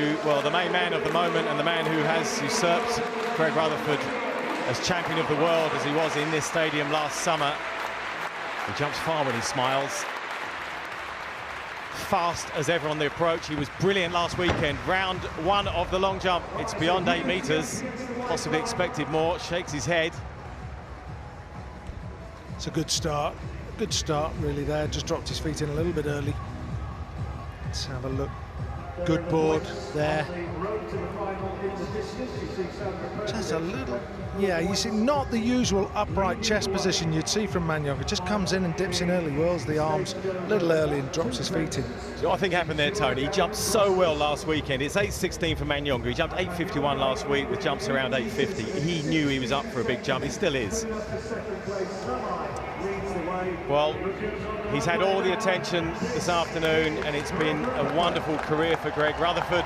Well, the main man of the moment and the man who has usurped Greg Rutherford as champion of the world as he was in this stadium last summer. He jumps far when he smiles. Fast as ever on the approach. He was brilliant last weekend. Round one of the long jump. It's beyond 8 meters. Possibly expected more. Shakes his head. It's a good start. Good start really there. Just dropped his feet in a little bit early. Let's have a look. Good board there. Just a little, yeah, you see, not the usual upright chest position you'd see from Manyonga. Just comes in and dips in early, whirls the arms a little early and drops his feet in. So what I think happened there, Tony, he jumped so well last weekend. It's 8.16 for Manyonga. He jumped 8.51 last week with jumps around 8.50. He knew he was up for a big jump. He still is. Well, he's had all the attention this afternoon, and it's been a wonderful career for Greg Rutherford.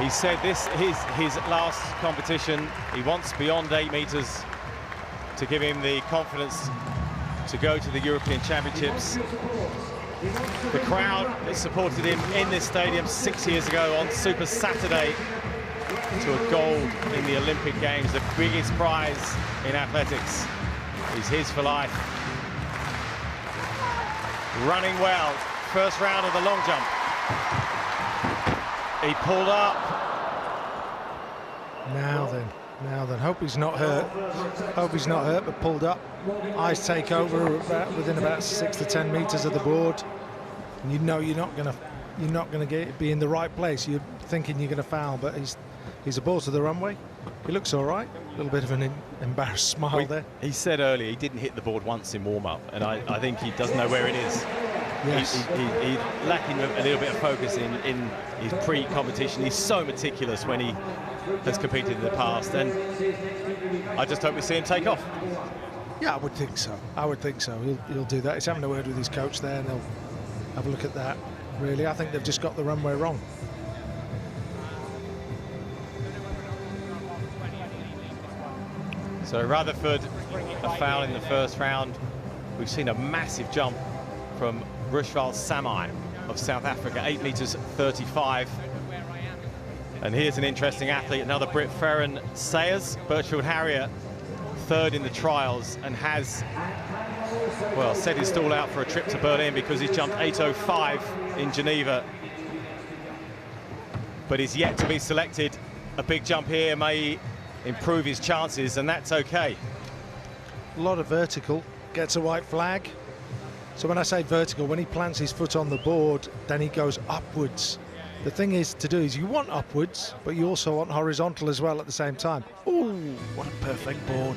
He said this is his last competition. He wants beyond 8 meters to give him the confidence to go to the European Championships. The crowd that supported him in this stadium 6 years ago on Super Saturday to a gold in the Olympic Games, the biggest prize in athletics, is his for life. Running well, first round of the long jump. He pulled up. Now then, hope he's not hurt. Hope he's not hurt, but pulled up. Eyes take over within about 6 to 10 meters of the board. And you know you're not gonna be in the right place. You're thinking you're gonna foul, but he's aboard to the runway. He looks all right. A little bit of an embarrassed smile there. He said earlier he didn't hit the board once in warm-up, and I think he doesn't know where it is. Yes. He's lacking a little bit of focus in his pre-competition. He's so meticulous when he has competed in the past, and I just hope we see him take off. Yeah, I would think so. I would think so. He'll do that. He's having a word with his coach there, and they'll have a look at that. Really, I think they've just got the runway wrong. So Rutherford, a foul in the first round. We've seen a massive jump from Rushval Samai of South Africa, 8 meters 35. And here's an interesting athlete, another Brit, Ferran Sayers, Bertrand Harrier, third in the trials, and has, well, set his stall out for a trip to Berlin because he's jumped 8.05 in Geneva. But he's yet to be selected. A big jump here may improve his chances, and that's okay. A lot of vertical, gets a white flag. So when I say vertical, when he plants his foot on the board, then he goes upwards. The thing is to do is you want upwards, but you also want horizontal as well at the same time. Ooh, what a perfect board.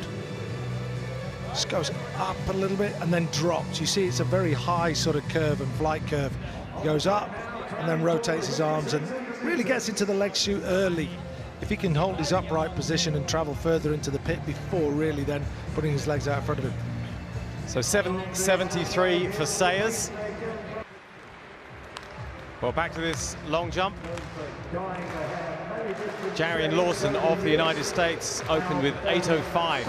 Just goes up a little bit and then drops. You see it's a very high sort of curve and flight curve. He goes up and then rotates his arms and really gets into the leg shoot early. If he can hold his upright position and travel further into the pit before really then putting his legs out in front of him. So 7.73 for Sayers. Well, back to this long jump. Jarian Lawson of the United States opened with 8.05.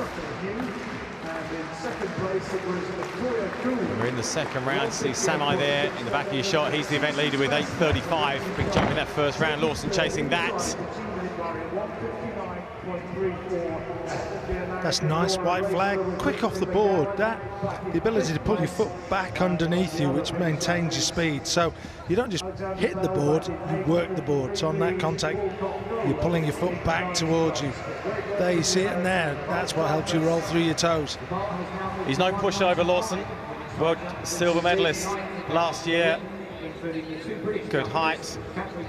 We're in the second round. See Samai there in the back of your shot. He's the event leader with 8.35. Big jump in that first round. Lawson chasing that. That's nice, white flag, quick off the board. The ability to pull your foot back underneath you, which maintains your speed. So you don't just hit the board, you work the board. So on that contact, you're pulling your foot back towards you. There you see it, and there, that's what helps you roll through your toes. He's no pushover, Lawson. World silver medalist last year. Good height,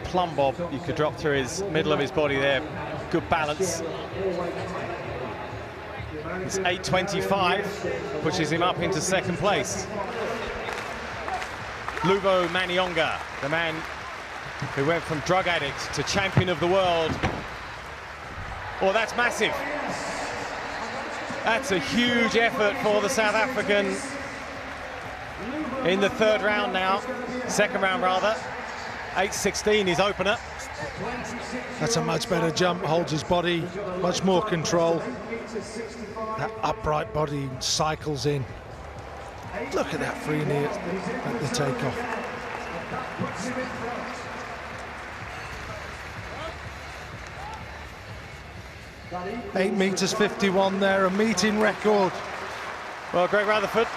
plumb bob. You could drop through his middle of his body there. Good balance. It's 8.25, pushes him up into second place. Luvo Manyonga, the man who went from drug addict to champion of the world. Oh, that's massive. That's a huge effort for the South African in the third round now. Second round, rather. 8.16 his opener. That's a much better jump, holds his body, much more control. That upright body cycles in. Look at that free knee at the takeoff. 8 meters 51 there, a meeting record. Well, Greg Rutherford,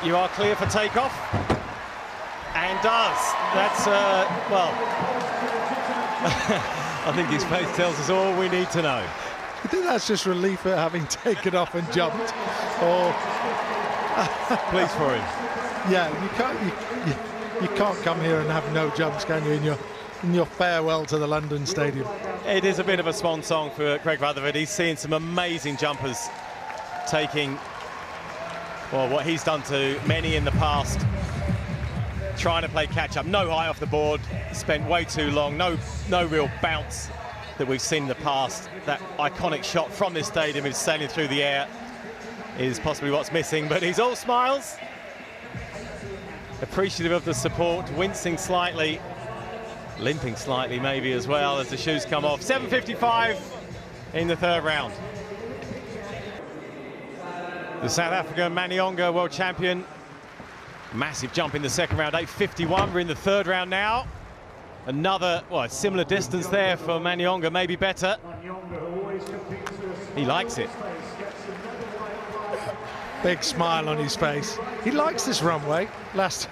you are clear for takeoff. And does. That's, well, I think his face tells us all we need to know. I think that's just relief at having taken off and jumped. Or pleased for him. Yeah, you can't come here and have no jumps, can you, in your farewell to the London Stadium? It is a bit of a swan song for Greg Rutherford. He's seen some amazing jumpers taking, well, what he's done to many in the past, trying to play catch-up. No high off the board, spent way too long, no real bounce that we've seen in the past. That iconic shot from this stadium is sailing through the air is possibly what's missing, but he's all smiles. Appreciative of the support, wincing slightly, limping slightly maybe as well as the shoes come off. 7:55 in the third round. The South African Manyonga world champion. Massive jump in the second round, 8:51. We're in the third round now. Another, well, a similar distance there for Manyonga, maybe better. He likes it. Big smile on his face. He likes this runway. Last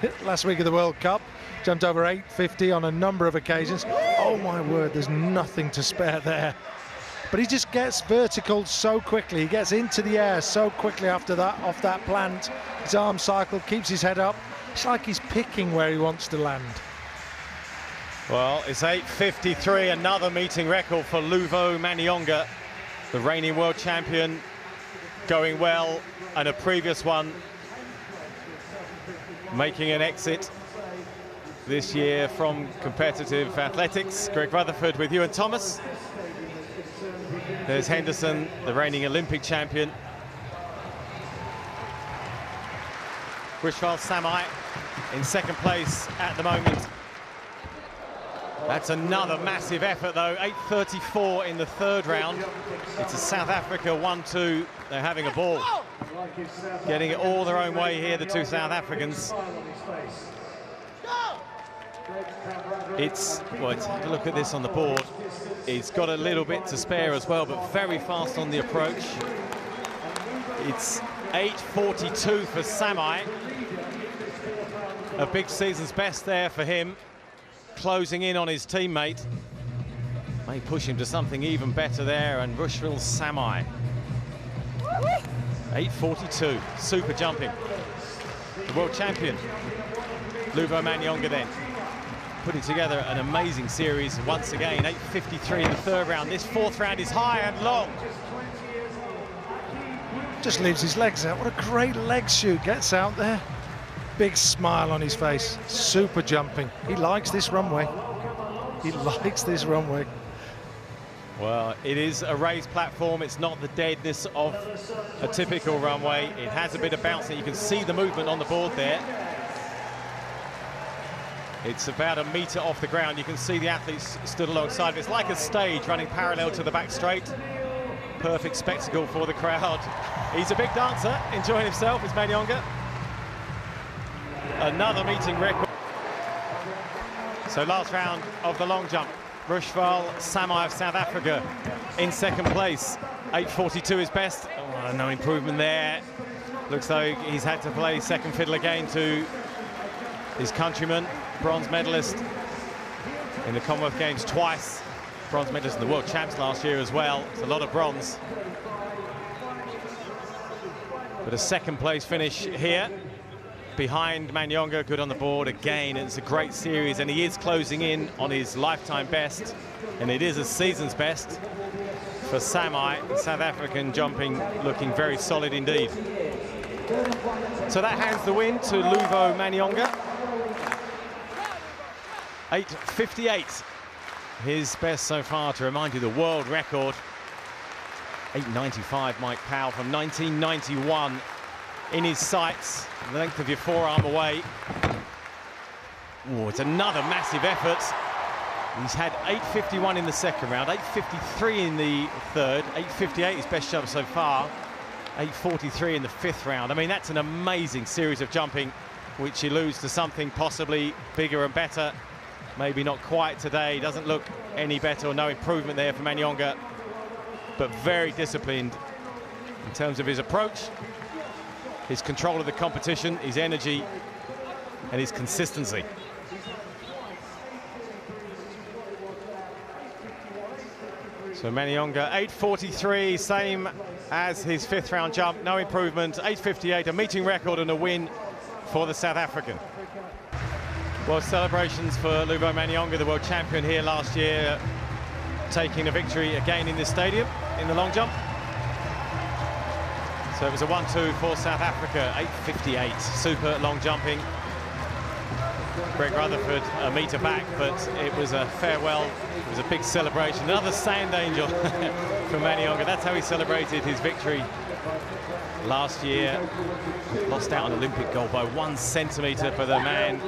week of the World Cup, jumped over 850 on a number of occasions. Oh my word, there's nothing to spare there. But he just gets vertical so quickly. He gets into the air so quickly after that, off that plant. His arm cycle, keeps his head up. It's like he's picking where he wants to land. Well, it's 8:53, another meeting record for Luvo Manyonga, the reigning world champion, going well, and a previous one making an exit this year from competitive athletics. Greg Rutherford with Ewan Thomas. There's Henderson, the reigning Olympic champion. Rushval Samai in second place at the moment. That's another massive effort though, 8:34 in the third round. It's a South Africa 1-2, they're having a ball. Getting it all their own way here, the two South Africans. Well, take a look at this on the board. He's got a little bit to spare as well, but very fast on the approach. It's 8:42 for Samai. A big season's best there for him. Closing in on his teammate. May push him to something even better there, and Rushval Samai. 8:42, super jumping. The world champion, Luvo Manyonga then. Putting together an amazing series once again, 8:53 in the third round. This fourth round is high and long. Just leaves his legs out. What a great leg shoot, gets out there. Big smile on his face, super jumping. He likes this runway. He likes this runway. Well, it is a raised platform. It's not the deadness of a typical runway. It has a bit of bounce. You can see the movement on the board there. It's about a metre off the ground. You can see the athletes stood alongside. It's like a stage running parallel to the back straight. Perfect spectacle for the crowd. He's a big dancer, enjoying himself, is Manyonga. Another meeting record. So last round of the long jump. Rushval Samai of South Africa in second place. 8:42 is best. Oh, no improvement there. Looks like he's had to play second fiddle again to his countryman, bronze medalist in the Commonwealth Games twice. Bronze medalist in the World Champs last year as well. It's a lot of bronze. But a second place finish here. Behind Manyonga, good on the board again. It's a great series, and he is closing in on his lifetime best, and it is a season's best for Samai. South African jumping looking very solid indeed. So that hands the win to Luvo Manyonga. 8:58, his best so far. To remind you, the world record, 8:95, Mike Powell from 1991. In his sights, the length of your forearm away. Oh, it's another massive effort. He's had 8:51 in the second round, 8:53 in the third, 8:58 his best jump so far, 8:43 in the fifth round. I mean, that's an amazing series of jumping, which alludes to something possibly bigger and better. Maybe not quite today. Doesn't look any better, or no improvement there for Manyonga. but very disciplined in terms of his approach, his control of the competition, his energy, and his consistency. So Maniongea, 8:43, same as his 5th round jump, no improvement, 8:58, a meeting record and a win for the South African. Well, celebrations for Luvo Maniongea, the world champion here last year, taking a victory again in this stadium in the long jump. So it was a 1-2 for South Africa, 8:58, super long jumping. Greg Rutherford a metre back, but it was a farewell, it was a big celebration. Another sand angel for Maniongea. That's how he celebrated his victory last year. Lost out on Olympic gold by 1 centimetre, but the man